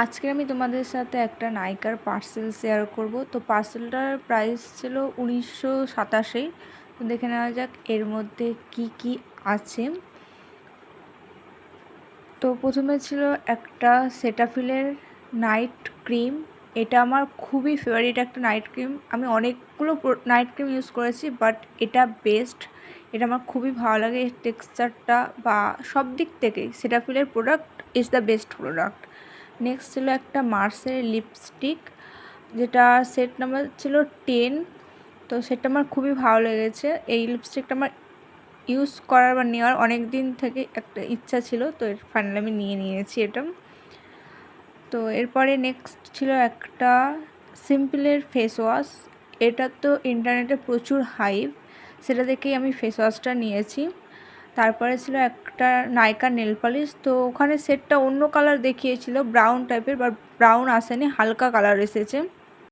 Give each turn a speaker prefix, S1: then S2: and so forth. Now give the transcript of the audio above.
S1: আজকে আমি তোমাদের সাথে একটা নাইকার পার্সেল শেয়ার করব। তো পার্সেলটার প্রাইস ছিল 1987। তো দেখে নেওয়া যাক এর মধ্যে কি কি আছে। তো প্রথমে ছিল একটা সেটাফিলের নাইট ক্রিম। এটা আমার খুবই ফেভারিট একটা নাইট ক্রিম। আমি অনেকগুলো নাইট ক্রিম ইউজ করেছি, বাট এটা বেস্ট। এটা আমার খুবই ভালো লাগে, এর টেক্সচারটা বা সব দিক থেকেই সেটাফিলের product is the best product. Next ছিল একটা মার্সের লিপস্টিক, যেটা সেট নাম্বার ছিল 10। তো সেটা আমার খুবই ভালো লেগেছে। এই লিপস্টিকটা আমার ইউজ করার বা নেওয়ার অনেক দিন থেকে একটা ইচ্ছা ছিল, তো ফাইনালি আমি নিয়েছি এটা। তো এরপরে নেক্সট ছিল একটা সিম্পলের ফেস ওয়াশ। এটা তো ইন্টারনেটে প্রচুর হাইপ, সেটা দেখেই আমি ফেস ওয়াশটা নিয়েছি। তারপরে ছিল একটা নাইকা নেল পালিশ। তো ওখানে সেটটা অন্য কালার দেখিয়েছিল, ব্রাউন টাইপের, বাট ব্রাউন আসেনি, হালকা কালার এসেছে।